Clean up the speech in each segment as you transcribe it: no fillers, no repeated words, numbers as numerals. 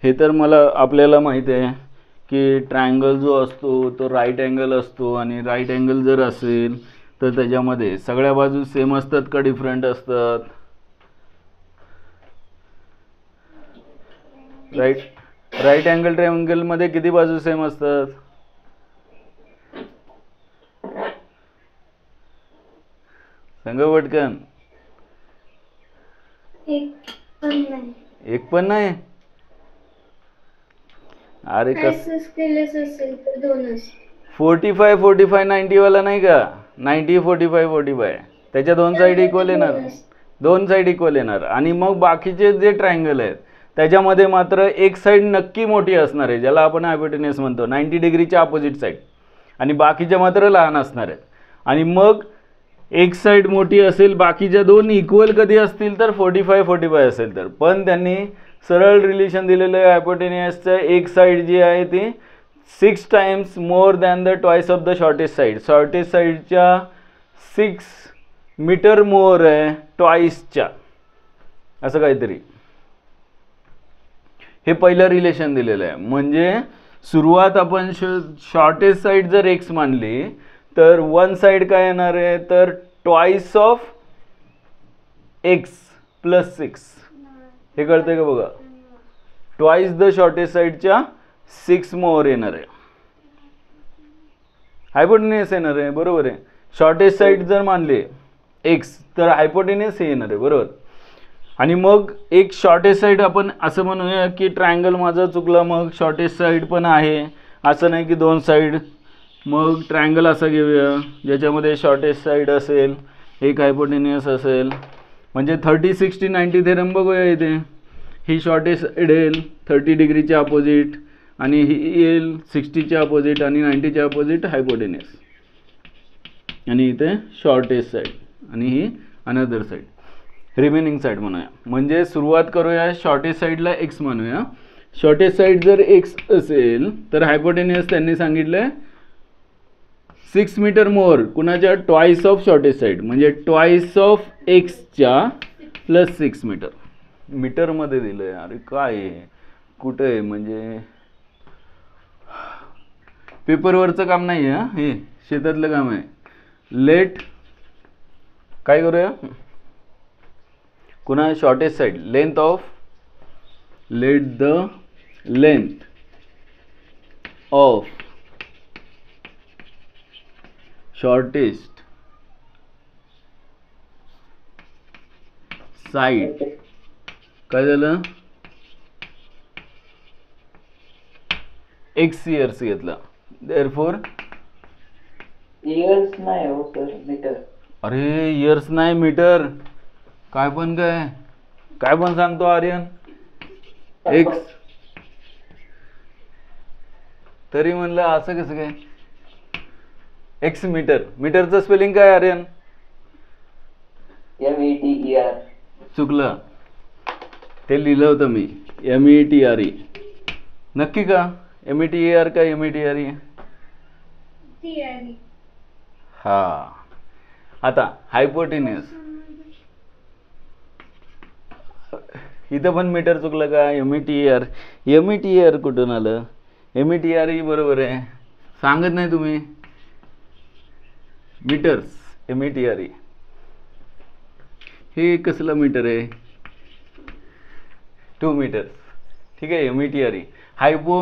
हे तर आपल्याला माहिती आहे की ट्रायंगल जो असतो तो राईट अँगल असतो, आणि राईट अँगल जर असेल तर त्याच्यामध्ये सगळ्या बाजू सेम असतात का डिफरंट असतात? राईट अँगल ट्रायंगल मध्ये किती बाजू सेम असतात? सांगा पटकन. एक पण नाही. अरे कस 45 90 वाला नाही का? 90 45 45 त्याच्या दोन साईड इक्वल येणार, दोन साईड इक्वल येणार. आणि मग बाकीचे जे ट्रायंगल आहेत त्याच्यामध्ये मात्र एक साईड नक्की मोठी असणार आहे, ज्याला आपण हायपोटेन्यूस म्हणतो, 90 डिग्रीच्या अपोजिट साईड, आणि बाकीच्या मात्र लहान असणार आहेत. आणि मग एक साईड मोठी असेल, बाकीच्या दोन इक्वल कधी असतील तर 45 45 असेल तर. पण त्यांनी सरळ रिलेशन दिलेलं आहे हायपोटेन्यूसचं. एक साईड जी आहे ती 6 times more than the twice of the shortest side. Shortest साईडच्या 6 मीटर मोर आहे ट्वाइसच्या, असं काहीतरी हे पहिलं रिलेशन दिलेलं आहे. म्हणजे सुरुवात आपण शॉर्टेस्ट साईड जर एक्स मानली तर वन साईड काय येणार आहे तर ट्वाइस ऑफ एक्स प्लस 6. हे कळतंय का बघा? ट्वाइस द शॉर्टेस्ट साईडच्या 6 मोर येणार आहे, हायपोटेन्यूस येणार आहे, बरोबर आहे. शॉर्टेस्ट साईड जर मानले एक्स तर हायपोटेन्यूस हे येणार आहे, बरोबर. आणि मग एक शॉर्टेस्ट साईड आपण असं म्हणूया की ट्रायंगल माझा चुकला, मग शॉर्टेस्ट साईड पण आहे, असं नाही की दोन साईड. मग ट्रायंगल असा घेऊया ज्याच्यामध्ये शॉर्टेस्ट साईड असेल, एक हायपोटेन्यूस असेल. म्हणजे 30 60 90 थेरम बघूया इथे. ही शॉर्टेस्ट साईड येईल 30 डिग्रीच्या अपोजिट, आणि ही येईल 60च्या अपोजिट, आणि 90च्या अपोजिट हायपोटेन्यूस, आणि इथे शॉर्टेस्ट साईड, आणि ही अनदर साईड, रिमेनिंग साईड म्हणूया. म्हणजे सुरुवात करूया शॉर्टेस्ट साईडला एक्स म्हणूया. शॉर्टेस्ट साईड जर एक्स असेल तर हायपोटेन्यूस त्यांनी सांगितलं 6 मीटर मोर, कुणाच्या ट्वाइस ऑफ शॉर्टेस्ट साईड, म्हणजे ट्वाइस ऑफ एक्सच्या प्लस 6 मीटर. मीटरमध्ये दिलं आहे. अरे काय आहे, कुठं आहे, म्हणजे पेपरवरचं काम नाही आहे, हे शेतातलं काम आहे. लेट काय करूया, कुणा shortest side length of, let the length of shortest side काय झालं, एक्स इयर्स घेतला. देअरफॉर इयर्स नाही हो सर, मीटर. अरे इयर्स नाही मीटर, काय पण सांगतो आर्यन, एक्स. तरी म्हणलं असं कसं काय, एक्स मीटर. मीटरचं स्पेलिंग काय आर्यन? METER. चुकलं, ते लिहिलं होतं मी METRE. नक्की का METER का METRE? हा. आता हायपोटेन्यूस, इथं पण मीटर चुकलं का? METER कुठून आलं? METRE बरोबर आहे, सांगत नाही तुम्ही. Metres, METRE. हे कसलं मीटर आहे? 2 मीटर्स. ठीक आहे, METRE. हायपो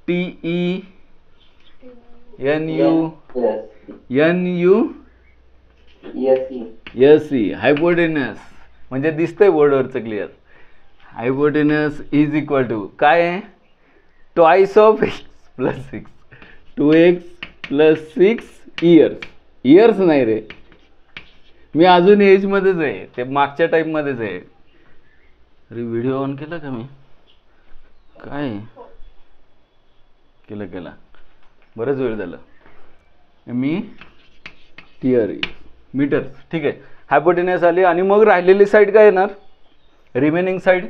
TENU SE hypotenuse. म्हणजे दिसतंय बोर्डवरचं clear. Hypotenuse is equal to काय आहे, twice of x plus 6, 2x plus 6 years. Years नाही रे, मी अजून एजमध्येच आहे, ते मागच्या टाईपमध्येच आहे. अरे व्हिडिओ ऑन केला का मी? काय केलं बरंच वेळ झालं. METRE metres. ठीक आहे, हायपोटेन्यूस आली. आणि मग राहिलेली साईड काय येणार, remaining side,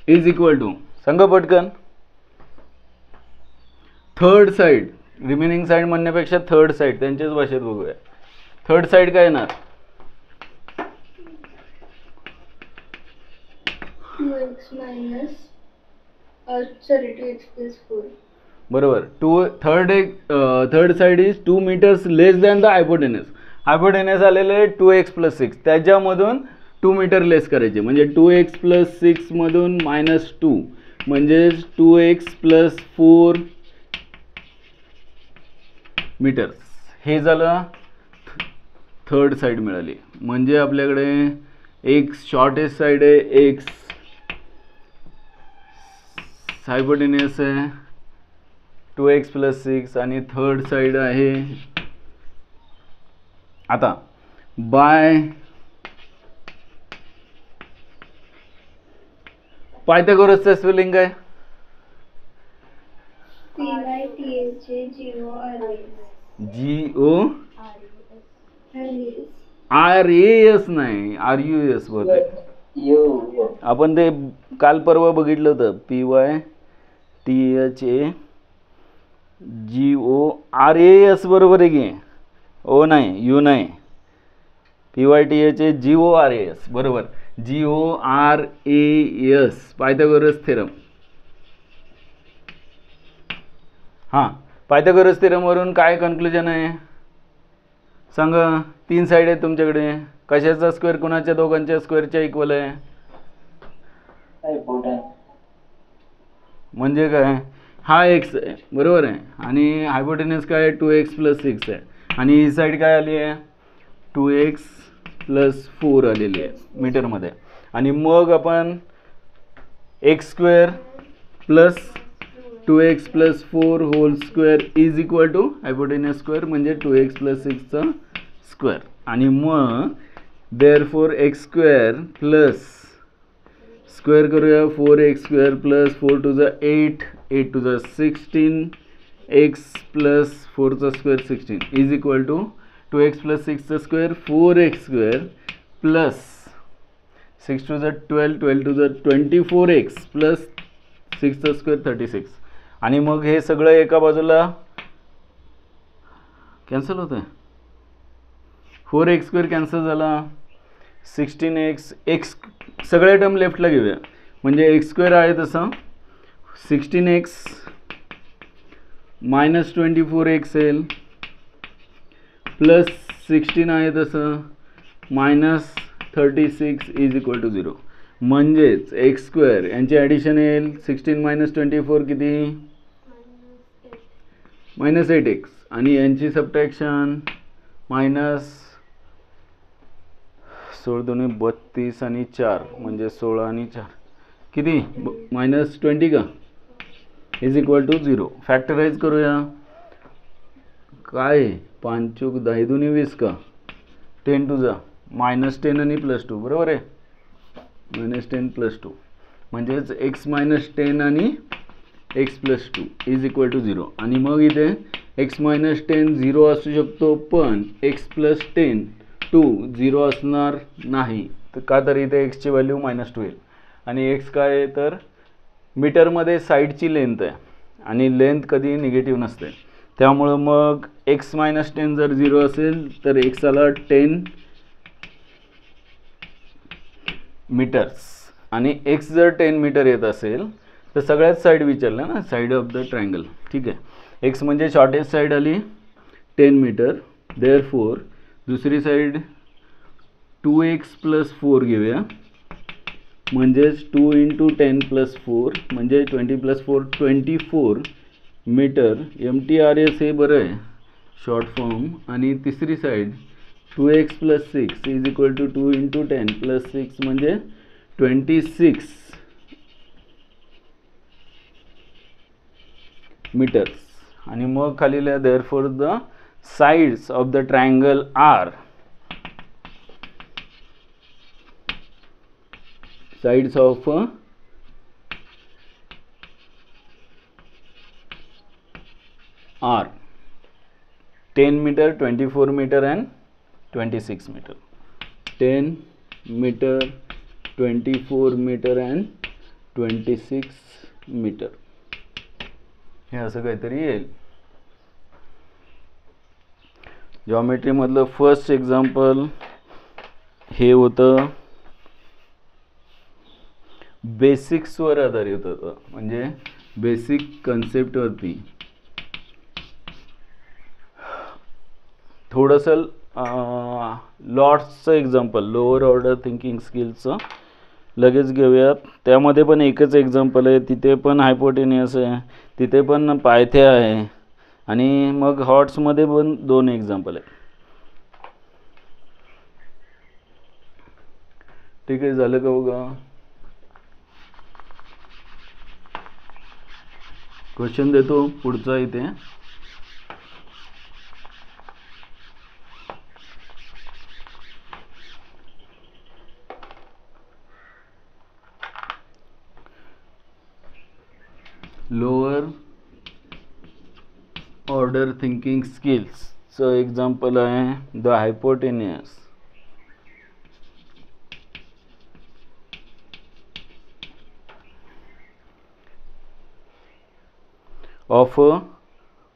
is equal to, सांगा पटकन, थर्ड साईड. रिमेनिंग साईड म्हणण्यापेक्षा थर्ड साईड, त्यांच्याच भाषेत बघूया. थर्ड साईड काय येणार, 2x minus, sorry, 2x plus 4. बरोबर. Third side is 2 meters less than the hypotenuse. Hypotenuse आलेलं आहे 2x plus 6, त्याच्यामधून 2 meter लेस करायचे, म्हणजे 2x plus 6 मधून -2 म्हणजे 2x plus 4 meters. हे झालं थर्ड साइड मिळाली. म्हणजे आपल्याकडे एक शॉर्टेस्ट साइड आहे, एक हायपोटेनस आहे 2x plus 6 आणि थर्ड साइड आहे. आता बाय पायथागोरसचं स्पेलिंग काय? PYTHA GORAS नाही, RUS बोलते. आपण ते काल परवा बघितलं होतं. PYTHA GORAS बरोबर आहे की? ओ नाही, यू नाही. PYTHA GORAS बरोबर. GORAS Pythagoras theorem. हां, पायथागोरस थेरमवरून काय कन्क्लुजन आहे सांगा? 3 साइड आहेत तुमच्याकडे. कशाचा स्क्वेअर कोणाच्या दोघांच्या स्क्वेअरच्या इक्वल आहे? म्हणजे काय? हा x आहे बरोबर आहे, आणि हायपोटेनस काय आहे? 2x plus 6 आहे, आणि ही साईड काय आली आहे? 2x plus 4 आलेली आहे मीटरमध्ये. आणि मग आपण x² plus 2x plus 4 whole square is equal to hypotenuse square म्हणजे 2x plus 6 चा स्क्वेअर. आणि मग देअरफॉर x² प्लस स्क्वेअर करूया 4x² plus 4 to the 8, 8 to the 16, x plus 4 चा square 16 is equal to 2x plus 6 चा square 4x² plus 6 to the 12, 12 to the 24x plus 6 चा square 36. आणि मग हे सगळं एका बाजूला कॅन्सल होतं आहे. 4x² कॅन्सल झाला, 16x, x सगळ्या टर्म लेफ्टला घेऊया म्हणजे x² आहे तसं 16x मायनस 24x येईल, प्लस 16 आहे तसं मायनस 36 इज इक्वल टू 0. म्हणजेच x² यांची ॲडिशन येईल 16 मायनस 24 किती? -8x, आणि यांची सबट्रॅक्शन मायनस 16 दोन्ही 32 आणि 4 म्हणजे 16 आणि 4 किती? -20 का? Is equal to 0. फॅक्टराइज करूया. काय 5 10 दोन्ही 20 का? 10 to the -10 आणि +2 बरोबर आहे. -10 +2 म्हणजेच x -10 आणि x +2 इज इक्वल टू 0. आणि मग इथे x -10 0 असू शकतो, पण x +10 2 0 असणार नाही. तर का? तर इथे x ची व्हॅल्यू -2 येईल. आणि x काय आहे? तर मीटरमध्ये साईडची लेंथ आहे, आणि लेंथ कधी निगेटिव्ह नसते. त्यामुळं मग x -10 जर 0 असेल तर x आला 10 मीटर्स, आणि x जर 10 मीटर येत असेल तर सगळ्यात साईड विचारलं ना, साईड ऑफ द ट्रायंगल. ठीक आहे. x म्हणजे शॉर्टेस्ट साईड आली 10 मीटर. देअरफॉर दुसरी साईड 2x plus 4 घेऊया, म्हणजेच 2 into 10 plus 4 म्हणजे 20 plus 4 24 मीटर. MTRS हे बरं आहे शॉर्ट फॉर्म. आणि तिसरी side 2x plus 6 is equal to 2 into 10 plus 6 म्हणजे 26 मीटर्स. आणि मग खाली लिहा therefore the sides of the triangle are, sides of R 10 meter, 24 meter and 26 meter. 10 meter, 24 meter and 26 meter. हे असं काहीतरी येईल. जॉमेट्री मधलं फर्स्ट एक्झाम्पल हे होतं बेसिक्सवर आधारित होतं, म्हणजे बेसिक कन्सेप्टवरती. थोडंसं लॉट्सचं एक्झाम्पल, लोअर ऑर्डर थिंकिंग स्किल्सचं लगेच घेऊयात. त्यामध्ये पण एकच एक्झाम्पल आहे, तिथे पण हायपोटेनियस आहे, तिथे पण पायथ्या आहे, आणि मग हॉट्समध्ये पण 2 एक्झाम्पल आहे. ठीक आहे, झालं का बघा. क्वेश्चन देतो पुढचा इथे. लोअर ऑर्डर थिंकिंग स्किल्सचं एक्झाम्पल आहे the hypotenuse of a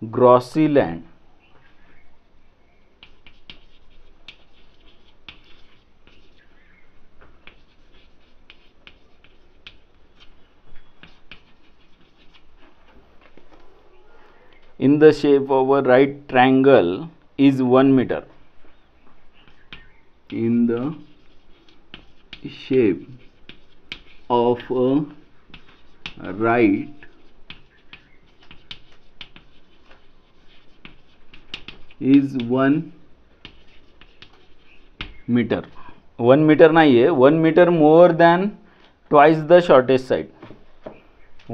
grassy land. In the shape of a right triangle is 1 meter. In the shape of a right is 1 meter. 1 meter नाही आहे, 1 meter more than twice the shortest side.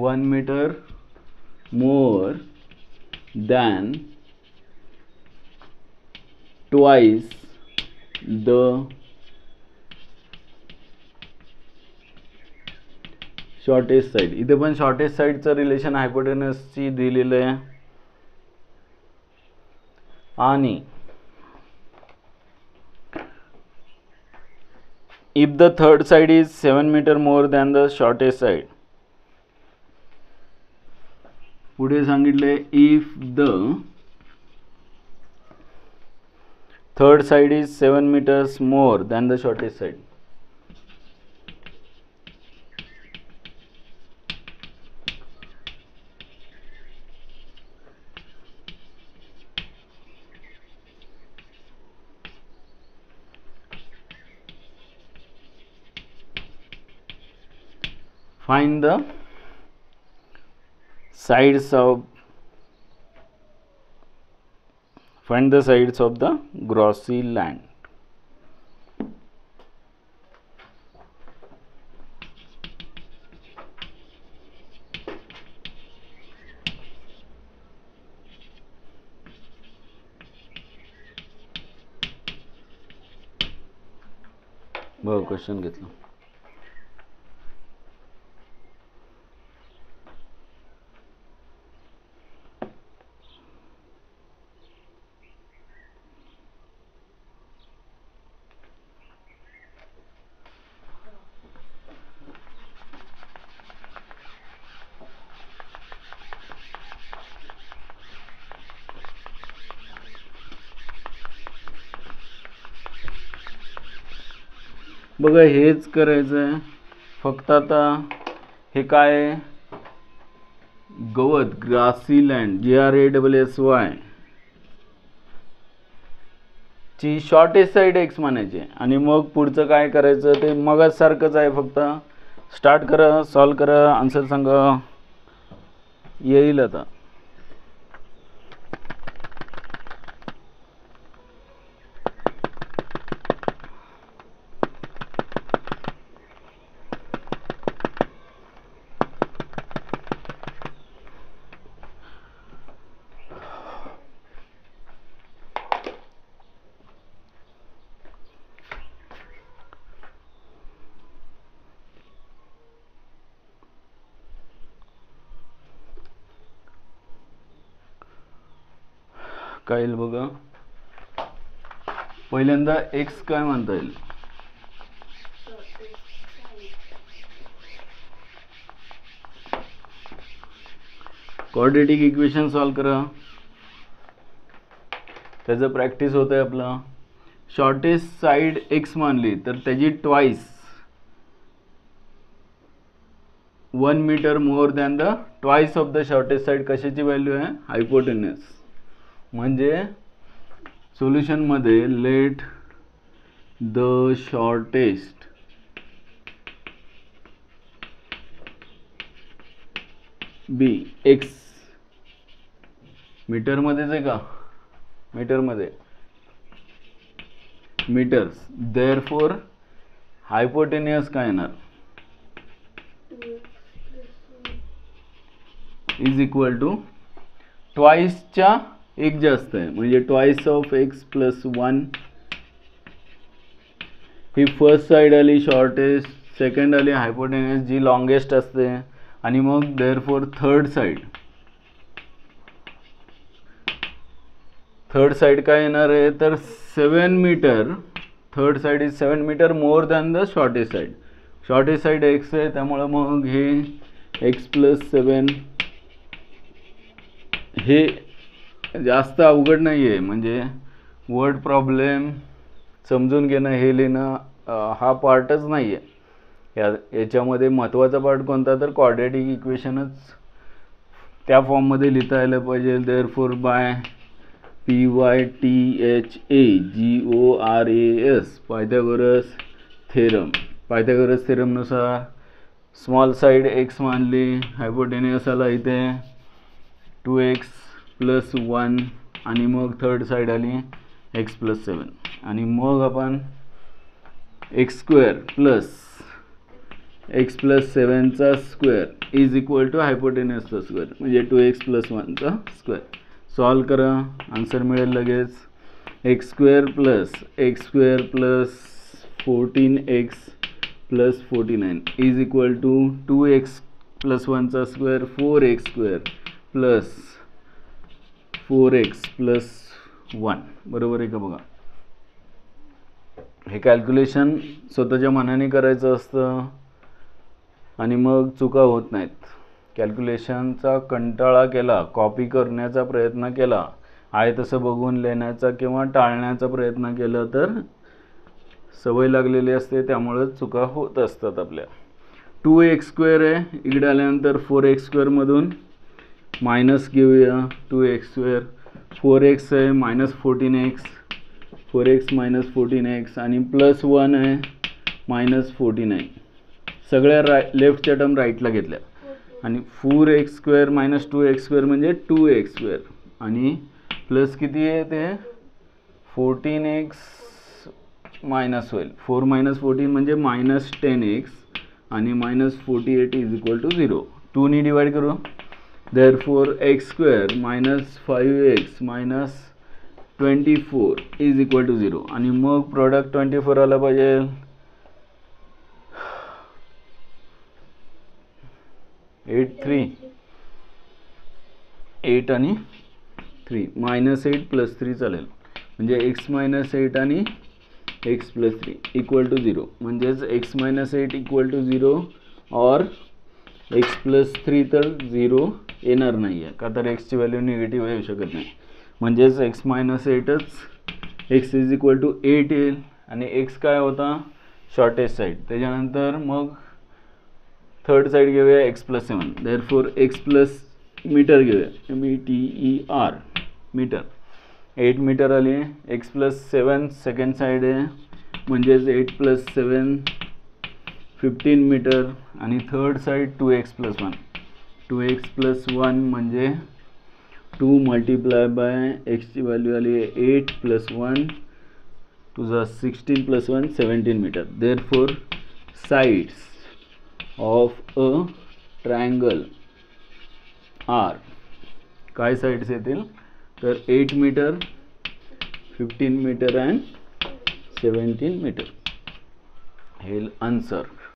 1 meter more than twice the shortest side. इथे पण shortest साईडचं relation हायपोटेनसची दिलेलं आहे. आणि if the third side is 7 metre more than the shortest side. पुढे सांगितले if the third side is 7 metres more than the shortest side. Find the sides of the grassy land. बघ question घेतलं. बघा हेच करायचं आहे. फक्त आता हे काय आहे, गवत, ग्रासी लँड, GRASSY ची शॉर्टेस्ट साईड एक्स म्हणायची. आणि मग पुढचं काय करायचं ते मगच सारखंच आहे. फक्त स्टार्ट करा, सॉल्व करा, आन्सर सांगा, येईल आता. काय येईल बघा. पहिल्यांदा एक्स काय म्हणता येईल. क्वाड्रेटिक इक्वेशन सॉल्व करा. त्याचं प्रॅक्टिस होत आहे आपला. शॉर्टेस्ट साईड एक्स मानली तर त्याची twice 1 metre more than the twice of the shortest side कशाची व्हॅल्यू आहे हायपोटेनस. म्हणजे सोल्युशन मध्ये let the shortest be x metre मध्येच आहे का मीटर मध्ये मीटर्स देअरफॉर हायपोटेनियस काय येणार 2x इज इक्वल टू ट्वाइसच्या एक जास्त आहे म्हणजे twice of x plus 1. He first sight आली शॉर्टेस्ट, सेकंड आली हायपोटेनियस जी लॉंगेस्ट असते आणि मग देअरफॉर थर्ड साईड काय येणार आहे तर 7 metre. Third side is 7 metre more than the shortest side. Shortest side x आहे त्यामुळे मग हे एक्स प्लस 7 हे जास्त अवघड नाही आहे. म्हणजे वर्ड प्रॉब्लेम समजून घेणं हे लिहिणं हा पार्टच नाही आहे. याच्यामध्ये महत्त्वाचा पार्ट कोणता तर क्वाड्रॅटिक इक्वेशनच त्या फॉर्ममध्ये लिहिता यायला पाहिजे. देअरफॉर बाय PYTHAGORAS पायथागोरस थेरमनुसार स्मॉल साईड एक्स मानली, हायपोटेनियस आला इथे 2x प्लस 1 आणि मग थर्ड साईड आली x प्लस 7 आणि मग आपण एक्स स्क्वेअर प्लस 7चा स्क्वेअर इज इक्वल टू हायपोटेनियसचा स्क्वेअर म्हणजे 2x प्लस 1चा स्क्वेअर. सॉल्व करा आन्सर मिळेल लगेच. X square plus 14x plus 49 is equal to 2x plus 1चा square 4x square plus 4x plus 1 बरोबर आहे का बघा. हे कॅल्क्युलेशन स्वतःच्या मनाने करायचं असतं आणि मग चुका होत नाहीत. कॅल्क्युलेशनचा कंटाळा केला, कॉपी करण्याचा प्रयत्न केला, आहे तसं बघून लिहिण्याचा किंवा टाळण्याचा प्रयत्न केला तर सवय लागलेली असते त्यामुळे चुका होत असतात आपल्या. 2x स्क्वेअर आहे इकडे आल्यानंतर 4x स्क्वेअरमधून मायनस घेऊया 2x स्क्वेअर. 4x आहे minus 14x 4x minus 14x आणि प्लस 1 आहे मायनस 49. सगळ्या लेफ्टच्या टर्म राईटला घेतल्या आणि 4x square minus 2x square म्हणजे 2x स्क्वेअर आणि प्लस किती आहे ते 14x मायनस होईल. 4 मायनस 14 म्हणजे मायनस 10x आणि मायनस 48 इज इक्वल टू 0. 2ने डिवाइड करू. Therefore x square minus 5x minus 24 is equal to 0 आणि मग प्रोडक्ट 24 आला पाहिजे. 8 आणि 3 मायनस 8 प्लस 3 चालेल म्हणजे x मायनस 8 आणि x प्लस 3 इक्वल टू 0 म्हणजेच x मायनस 8 इक्वल टू 0 और x प्लस 3 तर 0 येणार नाही आहे का तर x ची व्हॅल्यू निगेटिव्ह येऊ शकत नाही. म्हणजेच x मायनस 8च x इज इक्वल टू 8 येईल आणि x काय होता शॉर्टेस्ट साईड. त्याच्यानंतर मग थर्ड साईड घेऊया x plus 7. Therefore x plus metre घेऊया METER मीटर. 8 मीटर आली. x प्लस 7 सेकंड साईड आहे म्हणजेच 8 प्लस 7 15 मीटर आणि third side 2x plus 1 2x plus 1 म्हणजे 2 मल्टिप्लाय बाय x ची व्हॅल्यू आली आहे 8 प्लस 1 तुझा 16 plus 1 17 metre. Therefore sides of a triangle R काय साइड्स येतील तर 8 मीटर 15 मीटर अँड 17 मीटर. हे आन्सर